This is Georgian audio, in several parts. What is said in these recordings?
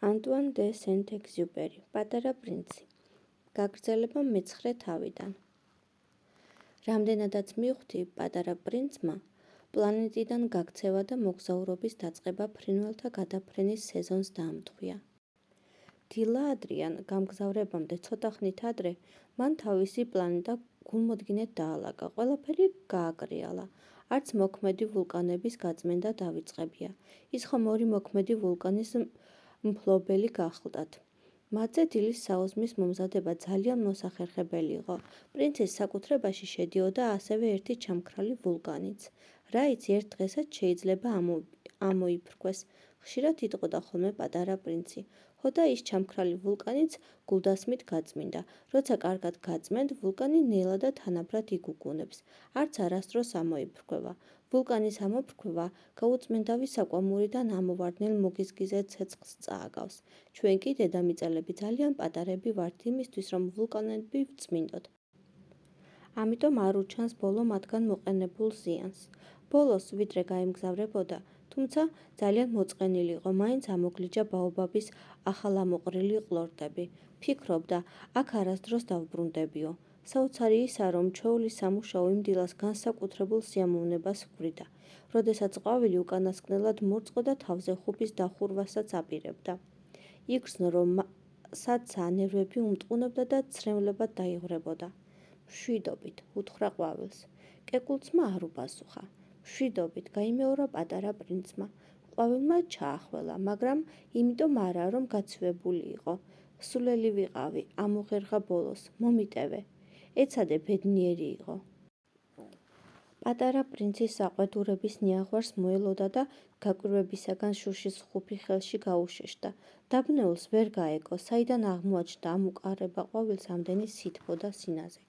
ანტუან დე სენტ-ეგზიუპერი, პატარა პრინცი. გაგრძელება მეცხრე თავიდან. რამდენადაც მივხვდი, პატარა პრინცმა პლანეტიდან გაქცევა და მოგზაურობის დაწყება ფრინველთა გადაფრენის სეზონს დაამთხვია. დილა ადრიან გამგზავრებამდე ცოტა ხნით ადრე მან თავისი პლანეტა გულმოდგინედ დაალაგა, ყველაფერი გააკრიალა. არც მოქმედი ვულკანების გაწმენდა დავიწყებია. ის ხომ ორი მოქმედი ვულკანის მფლობელი გახლდათ. მათზე დილის საუზმის მომზადება ძალიან მოსახერხებელი იყო. პრინცის საკუთრებაში შედიოდა ასევე ერთი ჩამქრალი ვულკანიც, რაიც ერთ დღესაც შეიძლება ამოიფრქვეს. ხშირად იტყოდა ხოლმე პატარა პრინცი, ხოდა ის ჩამქრალი ვულკანიც გულდასმით გაწმინდა. როცა კარგად გაწმენდ, ვულკანი ნელა და თანაბრად იგუგუნებს, არც არასდროს ამოიფრქვევა. ვულკანის ამოფრქვევა გაუწმენდავი საკვამურიდან ამოვარდნელ მოგიზგიზე ცეცხლს წააგავს. ჩვენ კი დედამიწელები ძალიან პატარები ვართ იმისთვის, რომ ვულკანები ვწმინდოთ. ამიტომ არ უჩანს ბოლო მათგან მოყენებულ ზიანს. ბოლოს, ვიდრე გაემგზავრებოდა, თუმცა ძალიან მოწყენილი იყო, მაინც ამოგლიჯა ბაობაბის ახალამოყრილი ყლორტები. ფიქრობდა, აქ არასდროს დავბრუნდებიო. საოცარი ისაა, რომ ჩვეული სამუშაო იმ დილას განსაკუთრებულ სიამოვნებას ჰქვრიდა, როდესაც ყვავილი უკანასკნელად მორწყო და თავზე ხუბის დახურვასაც აპირებდა. იგრძნო, რომ სადცა ნერვები უმტყუნებდა და ცრემლებად დაიღვრებოდა. მშვიდობით, უთხრა ყვავილს. კეკულცმა არ უპასუხა. მშვიდობით, გაიმეორა პატარა პრინცმა. ყვავილმა ჩაახველა, მაგრამ იმიტომ არა, რომ გაცივებული იყო. სულელი ვიყავი, ამოღერღა ბოლოს, მომიტევე. ეცადე ბედნიერი იყო. პატარა პრინცის საყვედურების ნიაღვარს მოელოდა და გაკვირვებისაგან შუშის ხუფი ხელში გაუშეშდა. დაბნეულს ვერ გაეკო, საიდან აღმოაჩნდა ამ უკარება ყვავილს ამდენი სითბო და სინაზე.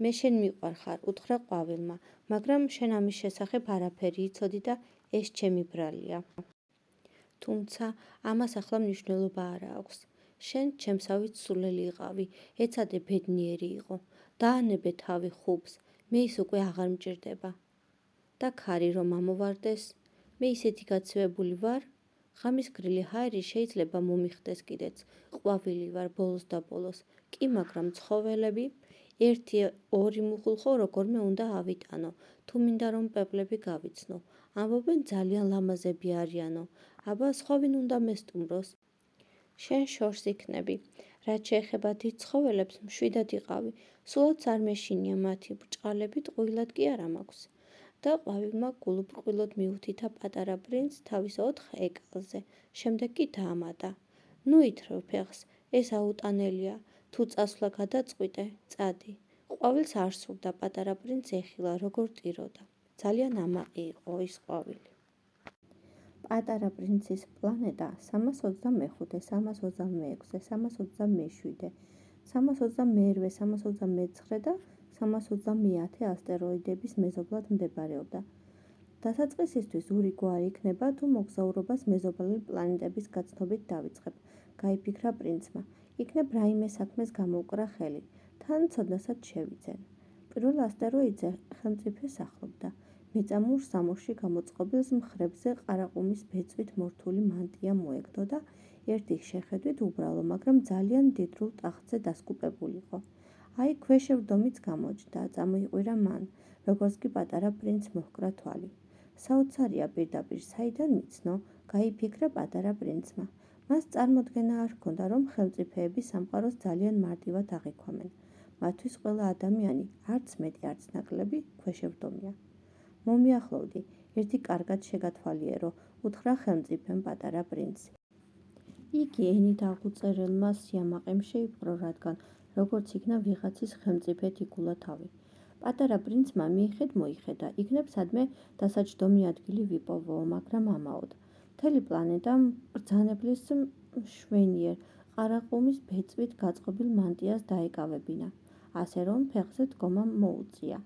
მე შენ მიყვარხარ, უთხრა ყვავილმა, მაგრამ შენ ამის შესახებ არაფერი იცოდი და ეს ჩემი ბრალია. თუმცა ამას ახლა მნიშვნელობა არ აქვს. შენ ჩემსავით სულელი იყავი, ეცადე ბედნიერი იყო. დაანებე თავი ხუბს, მე ის უკვე აღარ მჭირდება. და ქარი რომ ამოვარდეს, მე ისეთი გაცივებული ვარ, ღამის გრილი ჰაერი შეიძლება მომიხდეს კიდეც. ყვავილი ვარ ბოლოს და ბოლოს. კი, მაგრამ ცხოველები, 1-2 მუხულხო როგორმე უნდა ავიტანო, თუ მინდა რომ პეპლები გავიცნო. ამბობენ ძალიან ლამაზები არიანო, აბა სხვა ვინ უნდა მესტუმროს? შენ შორს იქნები. რაც შეეხება დიდ ცხოველებს, მშვიდად იყავი, სულაც არ მეშინია მათი ბრჭყალები, ტყუილად კი არა მაქვს. და ყვავილმა გულუბრყვილოდ მიუთითა პატარა პრინცს თავის 4 ეკალზე, შემდეგ კი დაამატა. ნუ ითრევ ფეხს, ეს აუტანელია, თუ წასვლა გადაწყვიტე, წადი. ყვავილს არ სურდა პატარა პრინცს ეხილა, როგორ ტიროდა. ძალიან ამაყი იყო ის ყვავილი. პატარა პრინცის პლანეტა 325, 326, 327, 322, 329 და 330 ასტეროიდების მეზობლად მდებარეობდა. დასაწყისისთვის ურიგვარი იქნება, თუ მოგზაურობას მეზობელი პლანეტების გაცნობით დავიწყებ, გაიფიქრა პრინცმა. იქნებ რაიმე საქმეს გამოუკრა ხელი, თან ცოდნასაც შევიძენ. პირველ ასტეროიდზე ხელმწიფე სახლობდა. მეწამულ სამოში გამოწყობილ მხრებზე ყარაყუმის ბეწვით მორთული მანტია მოეგდო და ერთი შეხედვით უბრალო, მაგრამ ძალიან მდიდრულ ტახტზე დასკუპებულიყო. აი, ქვეშევრდომიც გამოჩნდა, წამოიყვირა მან, როგორც კი პატარა პრინცს მოჰკრა თვალი. საოცარია პირდაპირ საიდან მიცნო, გაიფიქრა პატარა პრინცმა. მას წარმოდგენა არ ჰქონდა, რომ ხელმწიფეები სამყაროს ძალიან მარტივად აღიქვამენ. მათთვის ყველა ადამიანი, არც მეტი, არც ნაკლები, ქვეშევრდომია. მომიახლოვდი, ერთი კარგად შეგათვალიერო, უთხრა ხელმწიფემ პატარა პრინცი. იგი ენით აღუწერელმა სიამაყემ შეიპყრო, რადგან როგორც იქნა ვიღაცის ხელმწიფედ იგულა თავი. პატარა პრინცმა მოიხედა, იქნებ სადმე დასაჯდომი ადგილი ვიპოვო, მაგრამ ამაოდ. მთელი პლანეტა ბრძანებლის მშვენიერ ყარაყუმის ბეწვით გაწყობილ მანტიას დაეკავებინა, ასე რომ ფეხზე დგომა მოუწია.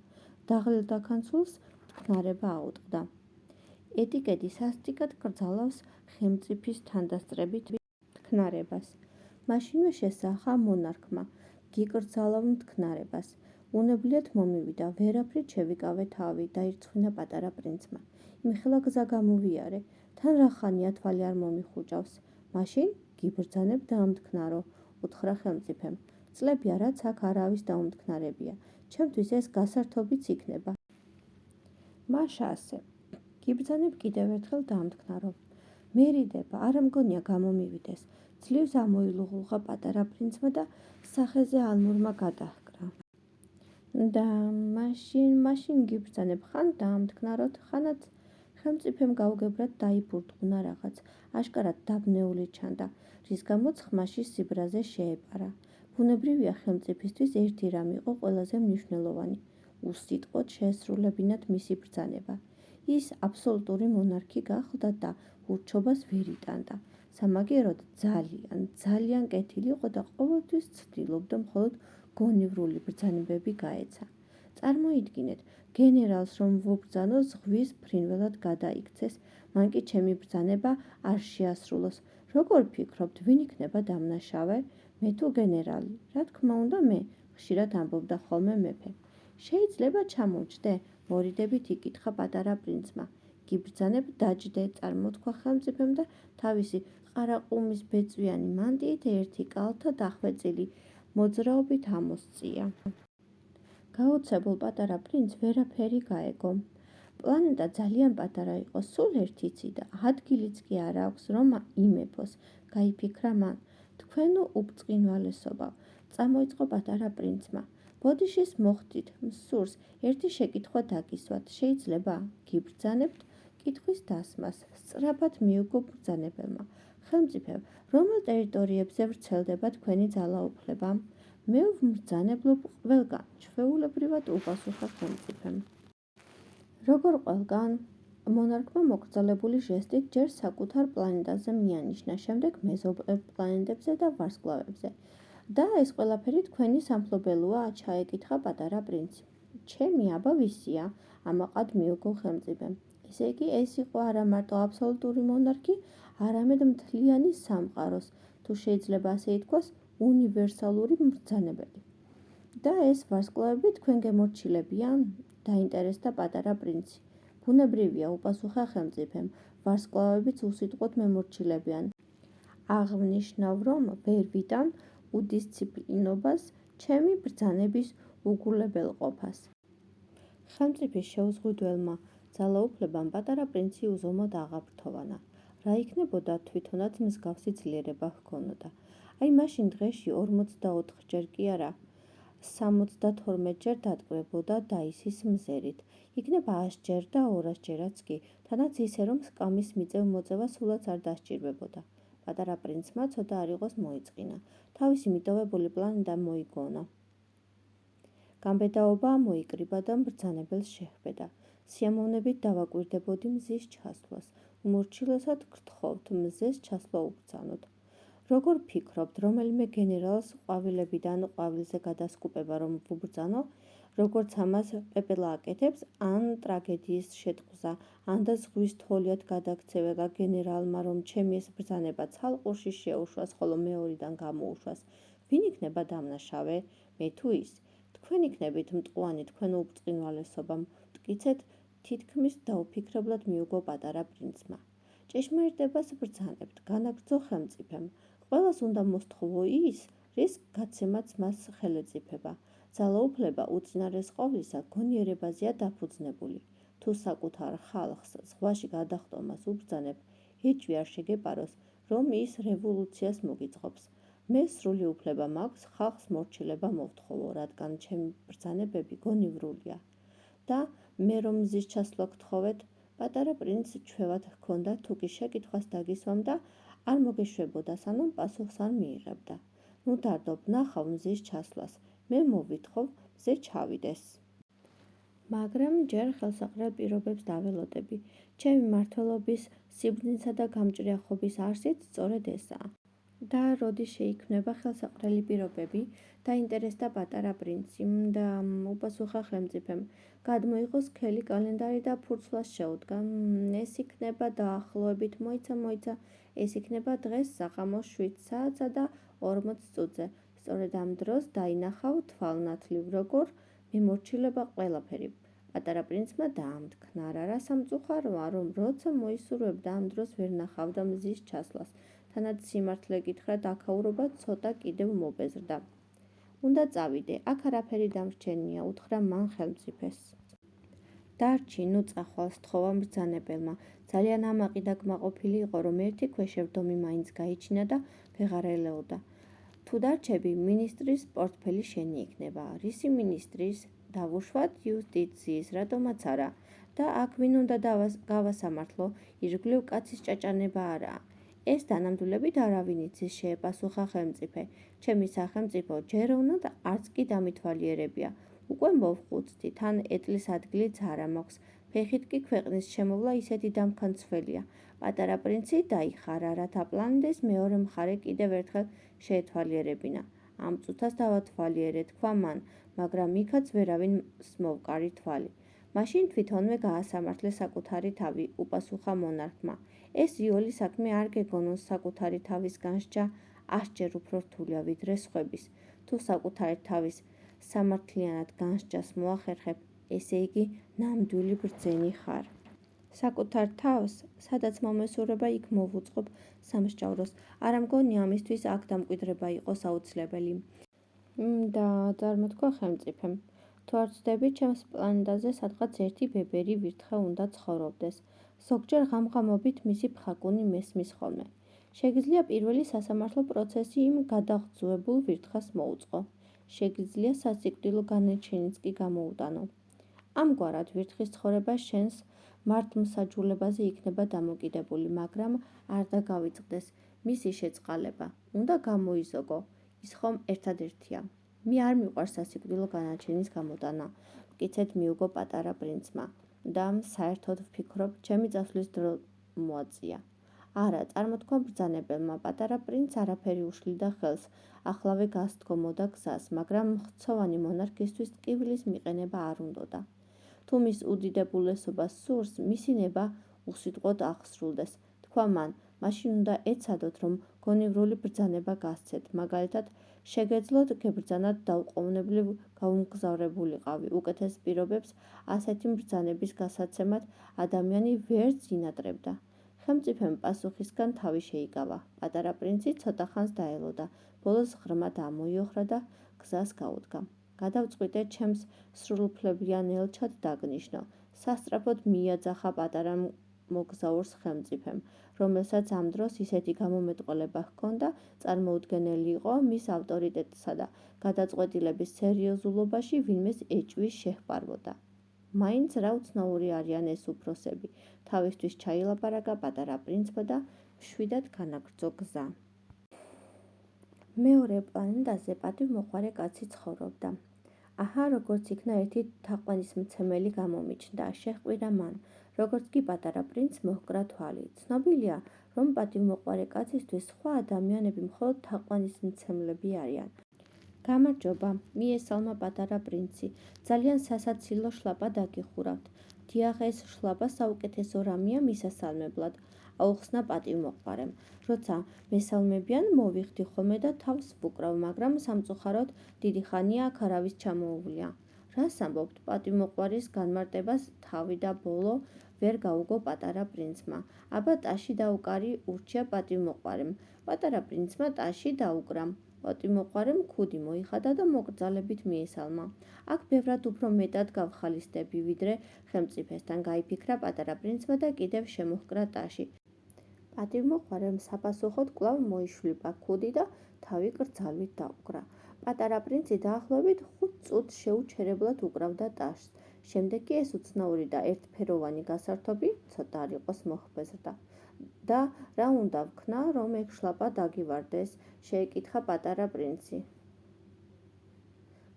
დაღლილ დაქანცულს თქნარება აუტყდა. ეტიკეტი სასტიკად კრძალავს ხელმწიფის თანდასწრებით თქნარებას. მაშინვე შესახა მონარქმა, გიკრძალავ მტკნარებას. უნებლიეთ მომივიდა, ვერაფრით შევიკავე თავი, დაირწხვინა პატარა პრინცმა. იმხელა გზა გამოვიარე, თან რა ხანია თვალი არ მომიხუჭავს. მაშინ გიბრძანებ დაამტკნარო, უთხრა ხელმწიფემ. წლებია, რაც აქ არავის დაუმტკნარებია. ჩემთვის ეს გასართობიც იქნება. მაშა ასე. გიბრძანებ კიდევ ერთხელ დაამტკნარო. მერიდება, არ მგონია გამომივიდეს. ძლივს ამოილუღლუღა პატარა პრინცმა და სახეზე ალმურმა გადაჰკრა. და მაშინ გიბრძანებ, ხან დაამტკნაროთ, ხანაც ხელმწიფემ გაუგებრად დაიბურდღუნა რაღაც, აშკარად დაბნეული ჩანდა, რის გამოც ხმაში სიბრაზე შეეპარა. ბუნებრივია ხელმწიფისთვის ერთი რამ იყო ყველაზე მნიშვნელოვანი, უსიტყვოდ შეესრულებინათ მისი ბრძანება. ის აბსოლუტური მონარქი გახლდა და ურჩობას ვერ იტანდა. სამაგიეროდ ძალიან კეთილი იყო და ყოველთვის ცდილობდა მხოლოდ გონივრული ბრძანებები გაეცა. წარმოიდგინეთ, გენერალს რომ ვუბრძანო, ზღვის ფრინველად გადაიქცეს, მან კი ჩემი ბრძანება არ შეასრულოს. როგორ ფიქრობთ, ვინ იქნება დამნაშავე? მე თუ გენერალი? რა თქმა უნდა მე, ხშირად ამბობდა ხოლმე მეფე. შეიძლება ჩამოვჯდე? მორიდებით იკითხა პატარა პრინცმა. გიბრძანებ დაჯდე, წარმოთქვა ხელმწიფემ და თავისი ყარაყუმის ბეწვიანი მანტიით ერთი კალთა დახვეწილი მოძრაობით ამოსწია. გაოცებულ პატარა პრინცს ვერაფერი გაეგო. პლანეტა ძალიან პატარა იყო, სულ ერთი ცი და ადგილიც კი არ აქვს, რომ იმეფოს, გაიფიქრა მან. თქვენო უბწყინვალესობა, წამოიწყო პატარა პრინცმა. ბოდიშის მოხდით, მსურს, ერთი შეკითხვა დაგისვათ, შეიძლება? გიბრძანებთ? კითხვის დასმას სწრაფად მიუგო ბრძანებელმა. ხელმწიფე, რომელ ტერიტორიებზე ვრცელდება თქვენი ძალაუფლება? მე ვმბრძანებლობ ყველგან, ჩვეულებრივად უპასუხა ხელმწიფემ. როგორ ყველგან? მონარქმა მოკრძალებული ჟესტით ჯერ საკუთარ პლანეტაზე მიანიშნა, შემდეგ მეზობელ პლანეტებზე და ვარსკვლავებზე. და ეს ყველაფერი თქვენი სამფლობელოა? ჩაეკითხა პატარა პრინცი. ჩემი აბა ვისია? ამაყად მიუგო ხელმწიფემ. ესე იგი, ეს იყო არა მარტო აბსოლუტური მონარქი, არამედ მთლიანი სამყაროს, თუ შეიძლება ასე ითქვას, უნივერსალური მბრძანებელი. და ეს ვარსკვლავები თქვენ გემორჩილებიან? დაინტერესდა პატარა პრინცი. ბუნებრივია, უპასუხა ხელმწიფემ, ვარსკვლავებიც უსიტყვოდ მემორჩილებიან. აღნიშნავ, რომ ვერ ვიტან უდისციპლინობას ჩემი ბრძანების უგულებელყოფას. ხელმწიფის შეუზღუდველმა ძალაუფლებამ პატარა პრინცი უზომოდ აღაფრთოვანა. რა იქნებოდა თვითონაც მსგავსი ძლიერება ჰქონოდა. აი მაშინ დღეში 44ჯერ კი არა, 72ჯერ დატკბებოდა დაისის მზერით. იქნება 100ჯერ და 200ჯერაც კი, თანაც ისე რომ სკამის მიწევ მოწევა სულაც არ დასჭირდებოდა. პატარა პრინცმა ცოტა არ იყოს მოიწყინა. თავისი მიტოვებული პლანეტა მოიგონა. გამბედაობა მოიკრიბა და მბრძანებელს შეჰბედა. სიამოვნებით დავაკვირდებოდი მზის ჩასვლას. უმორჩილესად გთხოვთ, მზეს ჩასვლა უბრძანოთ. როგორ ფიქრობთ, რომელიმე გენერალს ყვავილებიდან ყვავილზე გადასკუპება რომ ვუბრძანო, როგორც ამას პეპელა აკეთებს, ან ტრაგედიის შეტყვსა, ან და ზღვის თოლიად გადაქცევა და გენერალმა რომ ჩემი ეს ბრძანება ცალყურში შეუშვას, ხოლო მეორიდან გამოუშვას, ვინ იქნება დამნაშავე? მე თუ ის? თქვენ იქნებით მტყუანი თქვენო უბწყინვალესობა, მტკიცეთ, თითქმის დაუფიქრებლად მიუგო პატარა პრინცმა. ჭეშმარიტებას ბრძანებთ, განაგრძო ხელმწიფემ. ყველას უნდა მოსთხოვო ის, რის გაცემაც მას ხელეწიფება. ძალაუფლება უწინარეს ყოვლისა გონიერებაზეა დაფუძნებული. თუ საკუთარ ხალხს ზღვაში გადახტომას უბრძანებ, ეჭვი არ შეგეპაროს, რომ ის რევოლუციას მოგიწყობს. მე სრული უფლება მაქვს ხალხს მორჩილება მოვთხოვო, რადგან ჩემი ბრძანებები გონივრულია. და მე რომ მზის ჩასვლა გთხოვეთ, პატარა პრინც ჩვევად ჰქონდა თუ კი შეკითხვას დაგისვამ და არ მოგეშვებოდა, სანამ პასუხს არ მიიღებდა. ნუ დარდობ, ნახავ მზის ჩასვლას, მე მოვითხოვ, მზე ჩავიდეს. მაგრამ ჯერ ხელსაყრელ პირობებს დაველოდები. ჩემი მმართველობის სიბრძნისა და გამჭრიახობის არსით სწორედ ესაა. და როდი შეიქმნება ხელსაყრელი პირობები? დაინტერესდა პატარა პრინცი და უპასუხა ხელმწიფემ. გადმოიღო სქელი კალენდარი და ფურცლას შეუდგა. ეს იქნება დაახლოებით მოიცა, ეს იქნება დღეს საღამოს 7 საათსა და 40 წუთზე. სწორედ ამ დროს დაინახავ თვალნათლივ, როგორ მემორჩილება ყველაფერი. პატარა პრინცმა დაამტკნარა, რა სამწუხაროა, რომ როცა მოისურვებდა ამ დროს ვერ ნახავდა მზის ჩასვლას. თანაც სიმართლე გითხრა დაქაურობა ცოტა კიდევ მობეზრდა. უნდა წავიდე, აქ არაფერი დამრჩენია, უთხრა მან ხელმწიფეს. დარჩი, ნუ წახვალ, სთხოვა მბრძანებელმა. ძალიან ამაყი და კმაყოფილი იყო, რომ ერთი ქვეშევრდომი მაინც გაიჩინა და ვეღარ ელეოდა. თუ დარჩები, მინისტრის პორტფელი შენი იქნება. რისი მინისტრის? დავუშვათ იუსტიციის, რატომაც არა. და აქ ვინ უნდა გავასამართლო, ირგვლივ კაცის ჭაჭანება არაა. ეს დანამდვილებით არავინ იცის, შეეპასუხა ხელმწიფე. ჩემი სახელმწიფო ჯერ უნდა არც კი დამითვალიერებია. უკვე მოვხუცდი, თან ეტლის ადგილიც არ მაქვს. ფეხით კი ქვეყნის შემოვლა ისეთი დამქანცველია. პატარა პრინცი დაიხარა, რათა პლანინდეს მეორე მხარე კიდევ ერთხელ შეეთვალიერებინა. ამ წუთას დავათვალიერე, თქვა მან, მაგრამ იქაც ვერავინს მოვკარი თვალი. მაშინ თვითონვე გაასამართლე საკუთარი თავი, უპასუხა მონარქმა. ეს იოლი საქმე არ გეგონოს, საკუთარი თავის განსჯა 100 ჯერ უფრო რთულია ვიდრე სხვების. თუ საკუთარი თავის სამართლიანად განსჯას მოახერხებ, ესე იგი ნამდვილი ბრძენი ხარ. საკუთარ თავს, სადაც მომესურება, იქ მოვუწყობ სამსჯავროს. არა მგონია ამისთვის აქ დამკვიდრება იყოს აუცილებელი. და წარმოთქვა ხელმწიფემ. თუ არ ვცდები, ჩემს პლანეტაზე სადღაც ერთი ბებერი ვირთხა უნდა ცხოვრობდეს. ზოგჯერ ღამღამობით მისი ფხაკუნი მესმის ხოლმე. შეგიძლია პირველი სასამართლო პროცესი იმ გადაღწუებულ ვირთხას მოუწყო. შეგიძლია სასიკვდილო განაჩენიც კი გამოუტანო. ამგვარად ვირთხის ცხოვრება შენს მართლმსაჯულებაზე იქნება დამოკიდებული, მაგრამ არ დაგავიწყდეს მისი შეწყალება. უნდა გამოიზოგო. ის ხომ ერთადერთია. მე არ მიყვარს სასიკვდილო განაჩენის გამოტანა. მტკიცედ მიუგო პატარა პრინცმა. და საერთოდ ვფიქრობ, ჩემი წასვლის დრო მოაწია. არა, წარმოთქვა ბრძანებელმა, პატარა პრინც არაფერი უშლიდა ხელს, ახლავე გასდგომოდა გზას, მაგრამ მხცოვანი მონარქისთვის ტკივილის მიყენება არ უნდოდა. თუ მის უდიდებულესობას სურს, მისი ნება უსიტყვოდ აღსრულდეს, თქვა მან, მაშინ უნდა ეცადოთ, რომ გონივრული ბრძანება გასცეთ, მაგალითად, შეგეძლოთ გებრძანათ დაუყოვნებლივ გაუმგზავრებულიყავი. უკეთეს პირობებს ასეთი ბრძანების გასაცემად ადამიანი ვერც ინატრებდა. ხელმწიფემ პასუხისგან თავი შეიკავა. პატარა პრინცი ცოტა ხანს დაელოდა, ბოლოს ღრმად ამოიოხრა და გზას გაუდგა. გადავწყვიტე ჩემს სრულუფლებიან ელჩად დაგნიშნო. სასწრაფოდ მიაძახა პატარა მოგზაურს ხელმწიფემ, რომელსაც ამ დროს ისეთი გამომეტყველება ჰქონდა, წარმოუდგენელი იყო მის ავტორიტეტსა და გადაწყვეტილების სერიოზულობაში ვინმეს ეჭვი შეჰპარვოდა. მაინც რა უცნაური არიან ეს უფროსები. თავისთვის ჩაილაპარაკა პატარა პრინცმა და მშვიდად განაგრძო გზა. მეორე პლანეტაზე პატივმოყვარე კაცი ცხოვრობდა. აჰა, როგორც იქნა ერთი თაყვანისმცემელი გამომიჩნდა, შეჰყვირა მან, როგორც კი პატარა პრინც მოჰკრა თვალი. ცნობილია, რომ პატივმოყვარე კაცისთვის სხვა ადამიანები მხოლოდ თაყვანისმცემლები არიან. გამარჯობა, მიესალმა პატარა პრინცი. ძალიან სასაცილო შლაპა დაგიხურავთ. დიახ, ეს შლაპა საუკეთესო რამეა მისასალმებლად, აუხსნა პატივმოყვარემ. როცა მესალმებიან, მოვიხდი ხოლმე და თავს ვუკრავ, მაგრამ სამწუხაროდ დიდი ხანია აქ არავის ჩამოუვლია. რას ამბობთ? პატივმოყვარის განმარტებას თავი და ბოლო ვერ გაუგო პატარა პრინცმა. აბა ტაში დაუკარი, ურჩია პატივმოყვარემ. პატარა პრინცმა ტაში დაუკრა. პატივმოყვარემ ქუდი მოიხადა და მოკრძალებით მიესალმა. აქ ბევრად უფრო მეტად გავხალისდები, ვიდრე ხელმწიფესთან, გაიფიქრა პატარა პრინცმა და კიდევ შემოჰკრა ტაში. პატივმოყვარემ საპასუხოდ კვლავ მოიშვლიპა ქუდი და თავი კრძალვით დაუკრა. პატარა პრინცი დაახლოებით 5 წუთს შეუჩერებლად უკრავდა ტაშს. შემდეგ კი ეს უცნაური და ერთფეროვანი გასართობი ცოტა არ იყოს მოხბეზრდა. და რა უნდა ვქნა, რომ ეგ შლაპა დაგივარდეს? შეეკითხა პატარა პრინცი.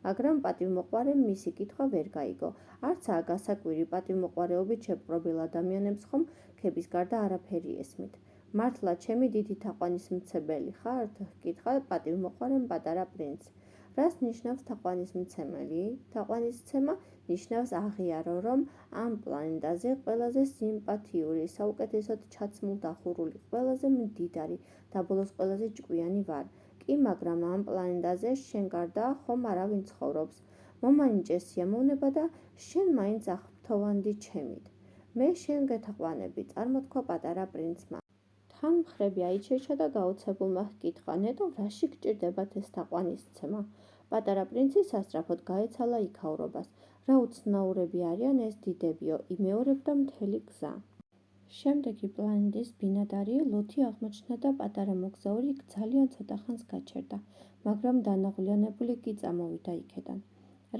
მაგრამ პატივმოყვარემ მისი კითხვა ვერ გაიგო. არცაა გასაკვირი, პატივმოყვარეობით შეპყრობილ ადამიანებს ხომ ქების გარდა არაფერი ესმით. მართლა ჩემი დიდი თაყვანისმცემელი ხართ? ჰკითხა პატივმოყვარემ პატარა პრინცს. რას ნიშნავს თაყვანისმცემელი? თაყვანისცემა ნიშნავს აღიარო, რომ ამ პლანეტაზე ყველაზე სიმპათიური, საუკეთესოდ ჩაცმულ დახურული, ყველაზე მდიდარი და ბოლოს ყველაზე ჭკვიანი ვარ. კი, მაგრამ ამ პლანეტაზე შენ გარდა ხომ არავინ ცხოვრობს. მომანიჭე სიამოვნება და შენ მაინც აღფრთოვანდი ჩემით. მე შენ გეთაყვანები, წარმოთქვა პატარა პრინცმა. თან მხრები აიჩერჩა და გაოცებულმა ჰკითხა: ნეტო, რაში გჭირდებათ ეს თაყვანისცემა? პატარა პრინცი სასწრაფოდ გაეცალა იქაურობას: რა უცნაურები არიან ეს დიდებიო, იმეორებდა მთელი გზა. შემდეგი პლანეტის ბინადარი ლოთი აღმოჩნდა და პატარა მოგზაური იქ ძალიან ცოტა ხანს გაჩერდა, მაგრამ დანაღვლიანებული კი წამოვიდა იქედან.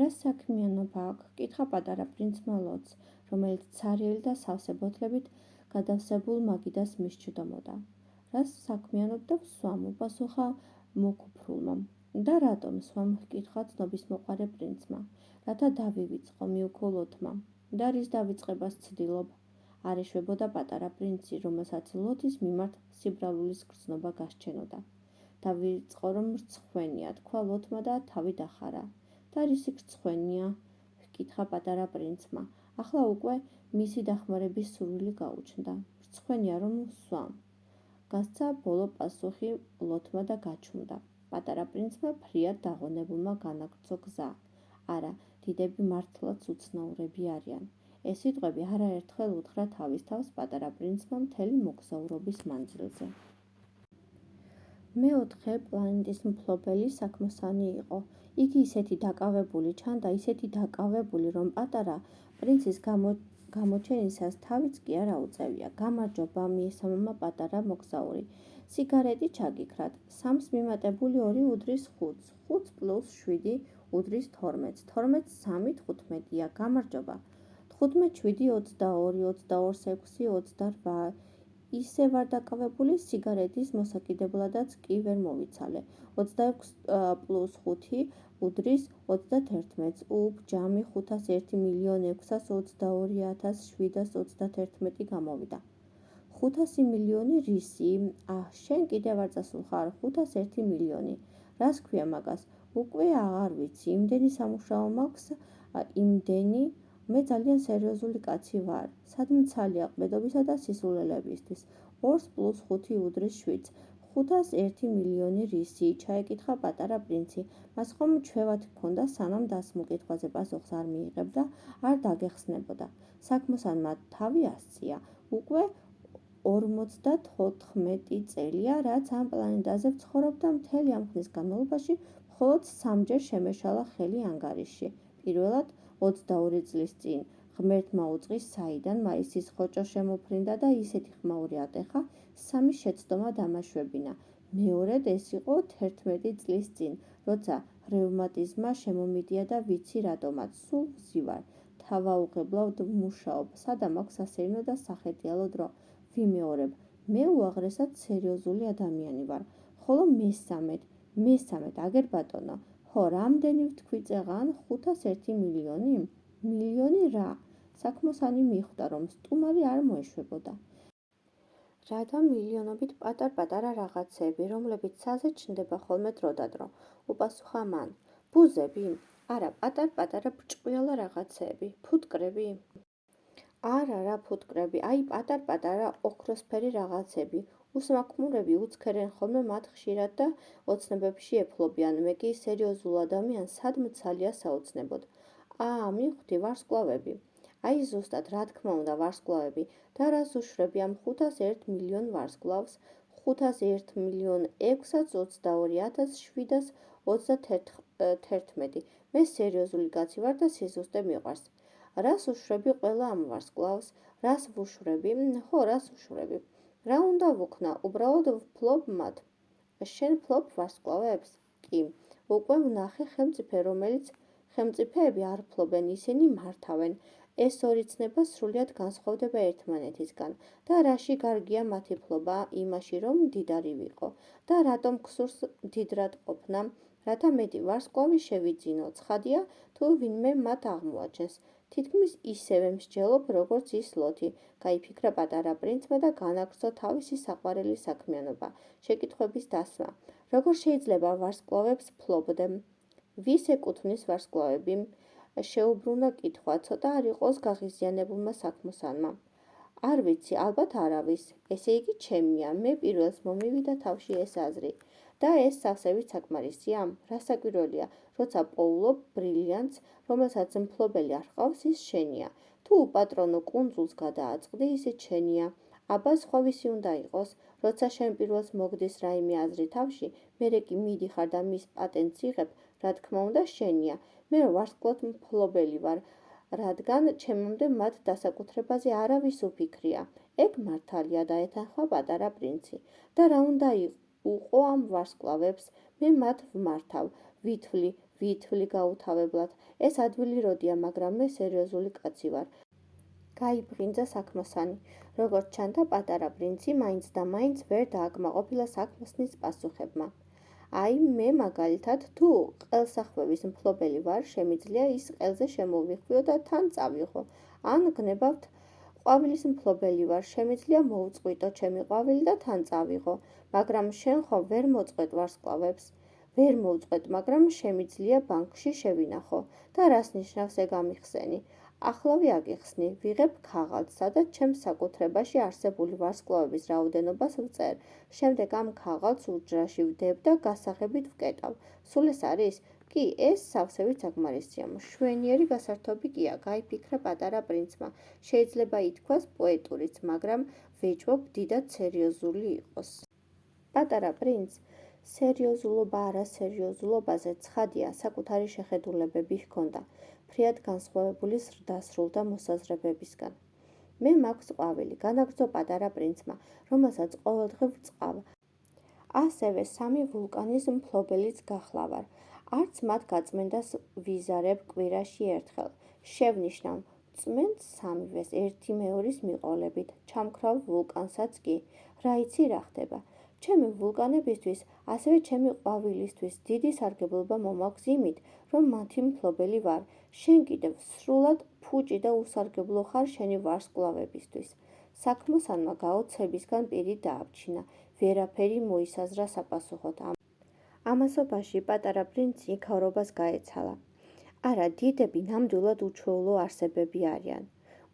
რას საქმიანობა აქვს? კითხა პატარა პრინცმა ლოთს, რომელიც ცარიელი და სავსე ბოთლებით გადავსებულ მაგიდას მისჩვდომოდა. რას საქმიანობდა ვსვამ? უპასუხა მოკუფრულმა. და რატომ სვამ? ჰკითხა ცნობისმოყვარე პრინცმა. რათა დავივიწყო, მიუქო ლოთმა. და რის დავიწყებას ცდილობ? არ ეშვებოდა პატარა პრინცი, რომელსაც ლოთის მიმართ სიბრალულის გრძნობა გასჩენოდა. დავიწყო, რომ რცხვენია, თქვა ლოთმა და თავი დახარა. და რისი რცხვენია? ჰკითხა პატარა პრინცმა. ახლა უკვე მისი დახმარების სურვილი გაუჩნდა. რცხვენია, რომ ვსვამ. გასცა ბოლო პასუხი ლოთმა და გაჩუმდა. პატარა პრინცმა ფრიად დაღონებულმა განაგრძო გზა. არა, დიდები მართლაც უცნაურები არიან. ეს სიტყვები არაერთხელ უთხრა თავის თავს პატარა პრინცმა მთელი მოგზაურობის მანძილზე. მეოთხე პლანეტის მფლობელი საქმოსანი იყო. იგი ისეთი დაკავებული ჩანდა, ისეთი დაკავებული, რომ პატარა პრინცის გამოჩენისას თავიც კი არ აუწევია. გამარჯობა, მიესალმა პატარა მოგზაური. სიგარეტი ჩაგიქრათ. 3-ს მიმატებული 2 უდრის 5-ს. 5 + 7 უდრის 12-ს. 12-ს 3 15-ია. გამარჯობა. 15, 7, 22, 22, 6, 28. ისე ვარ დაკავებული, სიგარეტის მოსაკიდებლადაც კი ვერ მოვიცალე. 26 + 5 უდრის 31-ს. უფ, ჯამი 501,622,731 გამოვიდა. 500 მილიონი რისი? შენ კიდევ არ წასულხარ? 501 მილიონი. რას ქვია მაგას? უკვე აღარ ვიცი. იმდენი სამუშაო მაქვს, იმდენი. მე ძალიან სერიოზული კაცი ვარ. სადმცალია ყბედობისა და სისულელებისთვის. 2 + 5 უდრის 7-ს. 501 მილიონი რისი? ჩაეკითხა პატარა პრინცი. მას ხომ ჩვევათ ჰქონდა, სანამ დასმულ კითხვაზე პასუხს არ მიიღებდა, არ დაგეხსნებოდა. საქმოსანმა თავი ასწია. უკვე 54 წელია, რაც ამ პლანეტაზე ვცხოვრობ და მთელი ამ ხნის განმავლობაში მხოლოდ 3-ჯერ შემეშალა ხელი ანგარიშში. პირველად 22 წლის წინ ღმერთმა უწყის, საიდან მაისის ხოჭო შემოფრინდა და ისეთი ხმაური ატეხა, 3 შეცდომა დამაშვებინა. მეორედ ეს იყო 11 წლის წინ, როცა რევმატიზმა შემომიდია და ვიცი რატომაც, სულ ვზივარ. თავაუღებლად ვმუშაობ, სადამ აქვს სასეირნო და სახედიალო დრო. ვიმეორებ, მე უაღრესად სერიოზული ადამიანი ვარ. ხოლო მესამედ, აგერ ბატონო, ხო, რამდენი ვთქვი წეღან? 501 მილიონი? მილიონი რა? საქმოსანი მიხვდა, რომ სტუმარი არ მოეშვებოდა. რა და მილიონობით პატარ-პატარა რაღაცები, რომლებიც ცაზე ჩნდება ხოლმე დროდადრო. უპასუხა მან. ბუზები? არა, პატარ-პატარა ბრჭყვიალა რაღაცები. ფუტკრები? არა, რა ფუტკრები, აი პატარ-პატარა ოქროსფერი რაღაცები. უსმაქმურები უცქერენ ხოლმე მათ ხშირად და ოცნებებში ეფლობიან. მე კი სერიოზულ ადამიანს სადმცალია საოცნებოდ. მივხვდი, ვარსკვლავები. აი ზუსტად, რა თქმა უნდა, ვარსკვლავები. და რას უშვები ამ 501 მილიონ ვარსკვლავს? 501,622,731. მე სერიოზული კაცი ვარ და სიზუსტე მიყვარს. რას უშვები ყველა ამ ვარსკვლავს? რას ვუშვები? ხო, რას უშვები? რა უნდა ვუქნა? უბრალოდ ვფლობ მათ. შენ ფლობ ვარსკვლავებს? კი. უკვე ვნახე ხელმწიფე, რომელიც ხელმწიფეები არ ფლობენ, ისინი მართავენ. ეს ორი ცნება სრულიად განსხვავდება ერთმანეთისგან. და რაში გარგია მათი ფლობა? იმაში, რომ მდიდარი ვიყო. და რატომ გსურს მდიდრად ყოფნა? რათა მეტი ვარსკვლავი შევიძინო. ცხადია, თუ ვინმე მათ აღმოაჩენს. თითქმის ისევე მსჯელობ, როგორც ის ლოთი. გაიფიქრა პატარა პრინცმა და განაგრძო თავისი საყვარელი საქმიანობა, შეკითხვების დასმა. როგორ შეიძლება ვარსკვლავებს ფლობდე? ვის ეკუთვნის ვარსკვლავები? შეუბრუნა კითხვა, ცოტა არ იყოს გაღიზიანებულმა საქმოსანმა. არ ვიცი, ალბათ არავის. ესე იგი ჩემია, მე პირველს მომივიდა თავში ეს აზრი. და ეს სავსებით საკმარისია? რასაკვირველია, როცა პოულობ ბრილიანტს, რომელსაც მფლობელი არ ჰყავს, ის შენია. თუ უპატრონო კუნძულს გადააწყდი, ისიც შენია. აბა სხვა ვისი უნდა იყოს? როცა შენ პირველს მოგდის რაიმე აზრი თავში, მერე კი მიდიხარ და მის პატენტს იღებ, რა თქმა უნდა შენია. მე ვარსკვლავად მფლობელი ვარ, რადგან ჩემამდე მათ დასაკუთრებაზე არავის უფიქრია. ეგ მართალია და ეთანხმა პატარა პრინცი. და რა უნდა უყო ამ ვარსკვლავებს? მე მათ ვმართავ, ვითვლი გაუთავებლად. ეს ადვილი როდია, მაგრამ მე სერიოზული კაცი ვარ. გაიბრინძა საქმოსანი. როგორც ჩანდა, პატარა პრინცი მაინც და მაინც ვერ დააკმაყოფილა საქმოსნის პასუხებმა. აი, მე მაგალითად, თუ ყელსახვევის მფლობელი ვარ, შემიძლია ის ყელზე შემოვიხვიო და თან წავიღო. ან გნებავთ ყვავილის მფლობელი ვარ, შემიძლია მოუწყვიტო ჩემი ყვავილი და თან წავიღო. მაგრამ შენ ხო ვერ მოწყვეტ ვარსკვლავებს. ვერ მოვწყვეტ, მაგრამ შემიძლია ბანკში შევინახო. და რას ნიშნავს ეგ ამიხსენი? ახლავე აგიხსნი, ვიღებ ქაღალდს, სადაც ჩემს საკუთრებაში არსებული ვარსკვლავების რაოდენობას ვწერ. შემდეგ ამ ქაღალდს უჯრაში ვდებ და გასაღებით ვკეტავ. სულ ეს არის? კი, ეს სავსებით საკმარისია. მშვენიერი გასართობი კია, გაიფიქრა პატარა პრინცმა. შეიძლება ითქვას პოეტურიც, მაგრამ ვეჭვობ დიდად სერიოზული იყოს. პატარა პრინც სერიოზულობა არასერიოზულობაზე ცხადია, საკუთარი შეხედულებები ჰქონდა. ფრიად განსხვავებული ზრდასრულ მოსაზრებებისგან. მე მაქვს ყვავილი, განაგრძო პატარა პრინცმა, რომელსაც ყოველდღე ვწყავ. ასევე 3 ვულკანის მფლობელიც გახლავარ. არც მათ გაწმენდას ვიზარებ კვირაში ერთხელ. შევნიშნავ, წმენდ 3-ვეს ერთი მეორის მიყოლებით, ჩამქრალ ვულკანსაც კი. რა იცი რა ხდება? ჩემი ვულკანებისთვის, ასევე ჩემი ყვავილისთვის დიდი სარგებლობა მომაქვს იმით, რომ მათი მფლობელი ვარ. შენ კიდევ სრულად ფუჭი და უსარგებლო ხარ შენი ვარსკვლავებისთვის. საქმოსანმა გაოცებისგან პირი დააბჩინა, ვერაფერი მოისაზრა საპასუხოდ. ამასობაში პატარა პრინცი იქაურობას გაეცალა. არა, დიდები ნამდვილად უჩვეულო არსებები არიან,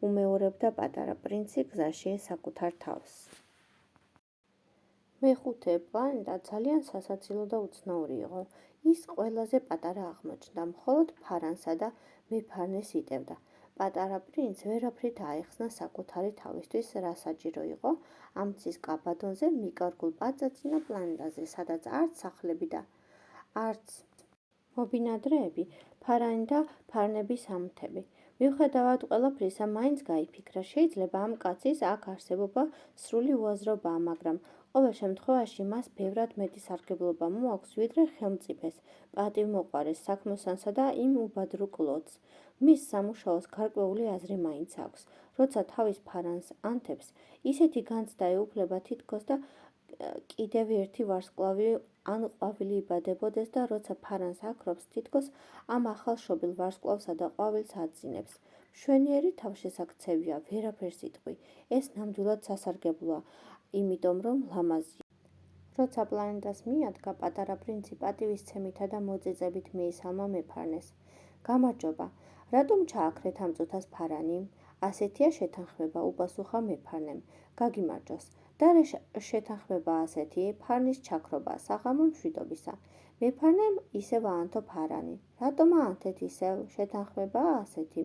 უმეორებდა პატარა პრინცი გზაში საკუთარ თავს. მეხუთე პლანეტა ძალიან სასაცილო და უცნაური იყო. ის ყველაზე პატარა აღმოჩნდა, მხოლოდ ფარანსა და მეფარნეს იტევდა. პატარა პრინც ვერაფრით აეხსნა საკუთარი თავისთვის, რა საჭირო იყო ამ მზის კაბადონზე მიკარგულ პაწაწინა პლანეტაზე, სადაც არც სახლები და არც მობინადრეები, ფარანი და ფარნების ამთები. მიუხედავად ყველაფრისა, მაინც გაიფიქრა, შეიძლება ამ კაცის აქ არსებობა სრული უაზრობაა, მაგრამ ყოველ შემთხვევაში მას ბევრად მეტი სარგებლობა მოაქვს, ვიდრე ხელმწიფეს, პატივმოყვარეს, საქმოსანსა და იმ უბადრუ კლოდს. მის სამუშაოს გარკვეული აზრი მაინც აქვს. როცა თავის ფარანს ანთებს, ისეთი განცდა ეუფლება თითქოს და კიდევ ერთი ვარსკვლავი ან ყვავილი იბადებოდეს და როცა ფარანს აქრობს, თითქოს ამ ახალშობილ ვარსკვლავსა და ყვავილს აძინებს. მშვენიერი თავშესაქცევია, ვერაფერს იტყვი. ეს ნამდვილად სასარგებლოა, იმიტომ რომ ლამაზია. როცა პლანეტას მიადგა, პატარა პრინცი პატივისცემითა და მოწიწებით მიესალმა მეფარნეს. გამარჯობა, რატომ ჩააქრეთ ამ წუთას ფარანი? ასეთია შეთანხმება, უპასუხა მეფარნემ. გაგიმარჯოს. და რა შეთანხმება ასეთი, ფარნის ჩაქრობა, საღამო მშვიდობისა. მეფარნემ ისევ აანთო ფარანი. რატომ აანთეთ ისევ? შეთანხმებაა ასეთი.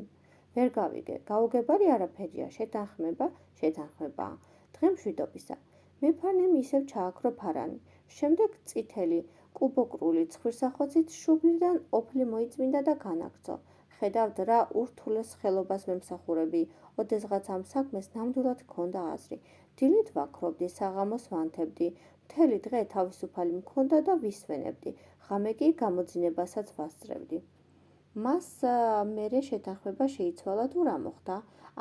ვერ გავიგე, გაუგებარი არაფერია, შეთანხმებაა. დღე მშვიდობისა. მეფარნემ ისევ ჩააქრო ფარანი. შემდეგ წითელი, კუბოკრული ცხვირსახოცით შუბლიდან ოფლი მოიწმინდა და განაგრძო. ხედავთ რა ურთულეს ხელობას მემსახურები, ოდესღაც ამ საქმეს ნამდვილად ჰქონდა აზრი. დილით ვაქრობდი, საღამოს ვანთებდი, მთელი დღე თავისუფალი მქონდა და ვისვენებდი, ღამე კი გამოძინებასაც ვასწრებდი. მას მერე შეთანხმება შეიცვალა თუ რა მოხდა?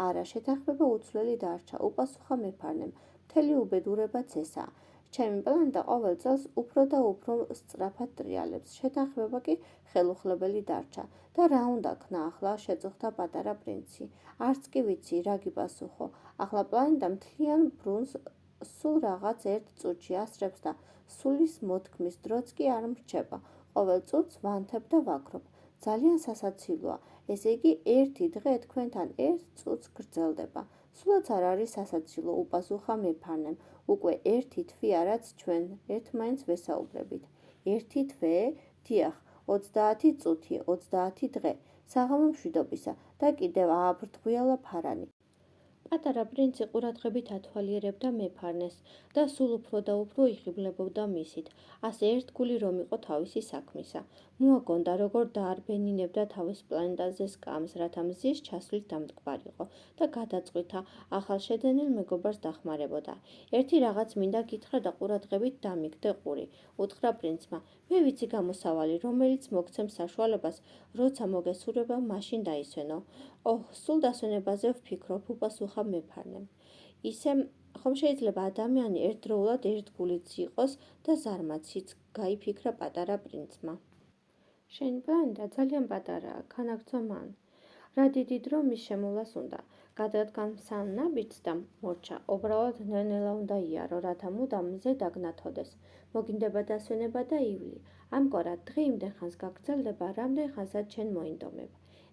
არა, შეთანხმება უცვლელი დარჩა, უპასუხა მეფარნემ. მთელი უბედურებაც ესაა. ჩემი პლანეტა ყოველ წელს უფრო და უფრო სწრაფად ტრიალებს, შეთანხმება კი ხელუხლებელი დარჩა. და რა უნდა ქნა ახლა, შეწუხდა პატარა პრინცი. არც კი ვიცი, რა გიპასუხო. ახლა პლანეტა მთლიან ბრუნს სულ რაღაც ერთ წუთში ასრებს და სულის მოთქმის დროც კი არ მრჩება. ყოველ წუთს ვანთებ და ვაქრობ. ძალიან სასაცილოა. ესე იგი, ერთი დღე თქვენთან ერთ წუთს გრძელდება. სულაც არ არის სასაცილო, უპასუხა მეფარნემ. უკვე ერთი თვეა, რაც ჩვენ ერთმანეთს ვესაუბრებით. ერთი თვე? დიახ, 30 წუთი, 30 დღე. საღამო მშვიდობისა და კიდევ ააბრდღვიალა ფარანი. პატარა პრინცი ყურადღებით ათვალიერებდა მეფარნეს და სულ უფრო და უფრო იხიბლებოდა მისით, ასე ერთგული რომ იყო თავისი საქმისა. მოაგონდა, როგორ დაარბენინებდა თავის პლანეტაზე სკამს, რათა მზის ჩასვლით დამტკბარიყო და გადაწყვიტა, ახალ შეძენილ მეგობარს დახმარებოდა. ერთი რაღაც მინდა გითხრა და ყურადღებით დამიგდე ყური, უთხრა პრინცმა. მე ვიცი გამოსავალი, რომელიც მოგცემს საშუალებას, როცა მოგესურვება, მაშინ დაისვენო. ოჰ, სულ დასვენებაზე ვფიქრობ, უპასუხა მეფარნემ. ისე, ხომ შეიძლება ადამიანი ერთდროულად ერთგულიც იყოს და ზარმაციც, გაიფიქრა პატარა პრინცმა. შენი პლანეტა ძალიან პატარაა, განაგრძო მან. რა დიდი დრო მის შემოვლას უნდა. გადადგან სამ ნაბიჯს და მორჩა, უბრალოდ ნელ-ნელა უნდა იარო, რათა მუდამ მზე დაგნათოდეს. მოგინდება დასვენება და ივლი. ამგვარად, დღე იმდენ ხანს გაგრძელდება, რამდენ ხანსაც შენ მოინდომებ.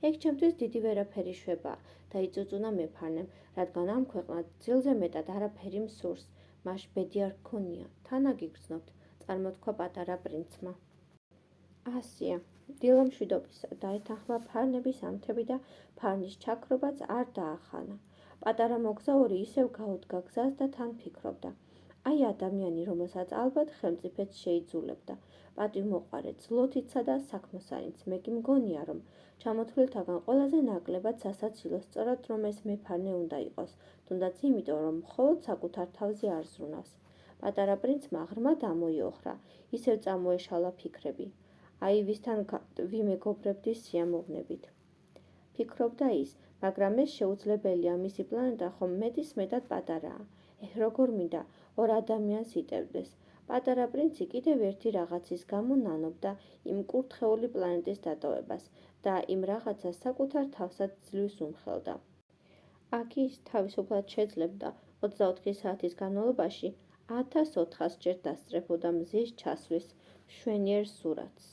ეგ ჩემთვის დიდი ვერაფერი შვებაა, დაიწუწუნა მეფარნემ, რადგან ამ ქვეყნად ძილზე მეტად არაფერი მსურს. მაშ ბედი არ გქონია, თან აგიგრძნობთ, წარმოთქვა პატარა პრინცმა. ასია, დილა მშვიდობისა, დაეთანხმა ფარნების ანთები და ფარნის ჩაქრობაც არ დაახანა. პატარა მოგზაური ისევ გაუდგა გზას და თან ფიქრობდა. აი ადამიანი, რომელსაც ალბათ ხელმწიფეც შეიძულებდა. პატივმოყვარე, ძლოთიცა და საქმოსანიც, მე კი მგონია, რომ ჩამოთვლილთაგან ყველაზე ნაკლებად სასაცილო სწორად რომ ეს მეფარნე უნდა იყოს, თუნდაც იმიტომ, რომ მხოლოდ საკუთარ თავზე არ ზრუნავს. პატარა პრინცმა ღრმა დამოიოხრა, ისევ წამოეშალა ფიქრები. აი ვისთან ვიმეგობრებდი სიამოვნებით. ფიქრობდა ის, მაგრამ ეს შეუძლებელია, მისი პლანეტა ხომ მეტისმეტად პატარაა. როგორ მინდა ორ ადამიანს იტევდეს. პატარა პრინცი კიდევ ერთი რაღაცის გამო ნანობდა იმ კურთხეული პლანეტის დატოვებას და იმ რაღაცას საკუთარ თავსაც ძლივს უმხელდა. აქ ის თავისუფლად შეძლებდა 24 საათის განმავლობაში 1400 ჯერ დასწრებოდა მზის ჩასვლის მშვენიერ სურათს.